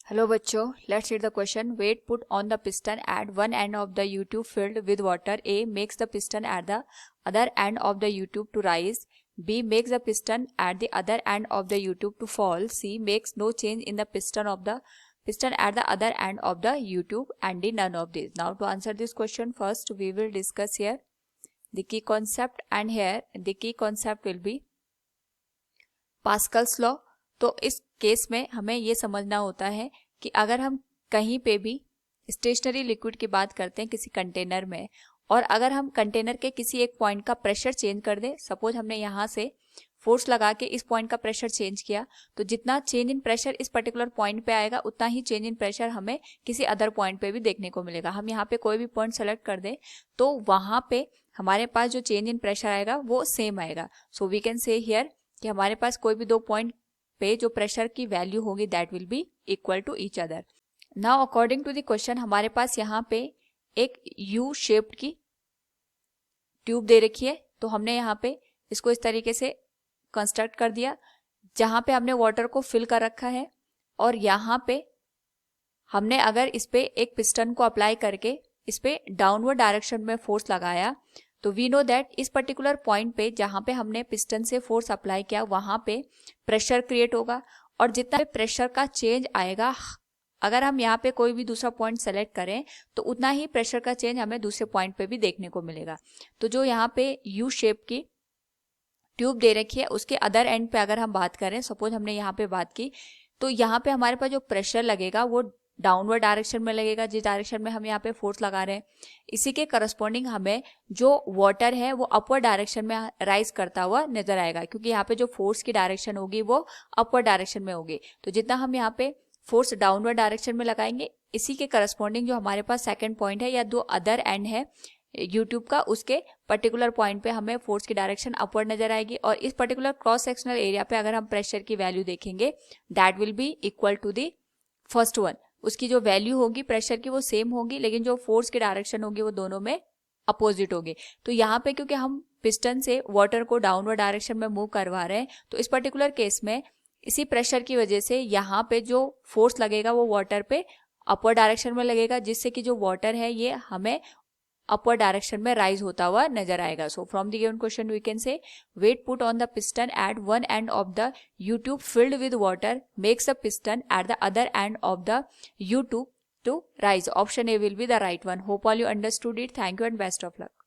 Hello बच्चों, let's read the question. Weight put on the piston at one end of the U-tube filled with water. A makes the piston at the other end of the U-tube to rise. B makes the piston at the other end of the U-tube to fall. C makes no change in the piston at the other end of the U-tube, and D none of these. Now to answer this question, first we will discuss here the key concept, and here the key concept will be Pascal's law. तो इस case में हमें ये समझना होता है कि अगर हम कहीं पे भी स्टेशनरी लिक्विड की बात करते हैं किसी कंटेनर में, और अगर हम कंटेनर के किसी एक पॉइंट का प्रेशर चेंज कर दें, सपोज हमने यहाँ से फोर्स लगा के इस पॉइंट का प्रेशर चेंज किया, तो जितना चेंज इन प्रेशर इस पर्टिकुलर पॉइंट पे आएगा उतना ही चेंज इन प्रेशर हमें किसी अदर पॉइंट पे भी देखने को मिलेगा। हम यहाँ पे कोई भी पॉइंट सेलेक्ट कर दें तो वहां पे हमारे पास जो चेंज इन प्रेशर आएगा वो सेम आएगा। So we can say here कि हमारे पास कोई भी दो पॉइंट पे जो प्रेशर की वैल्यू होगी that will be equal to each other. Now according to the question हमारे पास यहाँ पे एक यू शेप्ड की ट्यूब दे रखी है, तो हमने यहाँ पे इसको इस तरीके से कंस्ट्रक्ट कर दिया जहां पे हमने वाटर को फिल कर रखा है, और यहाँ पे हमने अगर इस पे एक पिस्टन को अप्लाई करके इस पे डाउनवर्ड डायरेक्शन में फोर्स लगाया तो वी नो दैट इस पर्टिकुलर पॉइंट पे जहां पे हमने पिस्टन से फोर्स अप्लाई किया वहां पे प्रेशर क्रिएट होगा, और जितना प्रेशर का चेंज आएगा अगर हम यहाँ पे कोई भी दूसरा पॉइंट सेलेक्ट करें तो उतना ही प्रेशर का चेंज हमें दूसरे पॉइंट पे भी देखने को मिलेगा। तो जो यहाँ पे यू शेप की ट्यूब दे रखी है उसके अदर एंड पे अगर हम बात करें, सपोज हमने यहाँ पे बात की, तो यहाँ पे हमारे पास जो प्रेशर लगेगा वो डाउनवर्ड डायरेक्शन में लगेगा, जिस डायरेक्शन में हम यहाँ पे फोर्स लगा रहे हैं। इसी के करस्पॉन्डिंग हमें जो वाटर है वो अपवर्ड डायरेक्शन में राइज करता हुआ नजर आएगा, क्योंकि यहाँ पे जो फोर्स की डायरेक्शन होगी वो अपवर्ड डायरेक्शन में होगी। तो जितना हम यहाँ पे फोर्स डाउनवर्ड डायरेक्शन में लगाएंगे, इसी के करस्पॉन्डिंग जो हमारे पास सेकेंड पॉइंट है या दो अदर एंड है यूट्यूब का, उसके पर्टिकुलर पॉइंट पे हमें फोर्स की डायरेक्शन अपवर्ड नजर आएगी। और इस पर्टिकुलर क्रॉस सेक्शनल एरिया पे अगर हम प्रेशर की वैल्यू देखेंगे that will be equal to the first one. उसकी जो वैल्यू होगी प्रेशर की वो सेम होगी, लेकिन जो फोर्स की डायरेक्शन होगी वो दोनों में अपोजिट होगी। तो यहाँ पे क्योंकि हम पिस्टन से वाटर को डाउनवर्ड डायरेक्शन में मूव करवा रहे हैं, तो इस पर्टिकुलर केस में इसी प्रेशर की वजह से यहाँ पे जो फोर्स लगेगा वो वाटर पे अपवर्ड डायरेक्शन में लगेगा, जिससे कि जो वाटर है ये हमें upward direction में rise होता हुआ नजर आएगा। So from the given question we can say weight put on the piston at one end of the U-tube filled with water makes the piston at the other end of the U-tube to rise. Option A will be the right one. Hope all you understood it. Thank you and best of luck.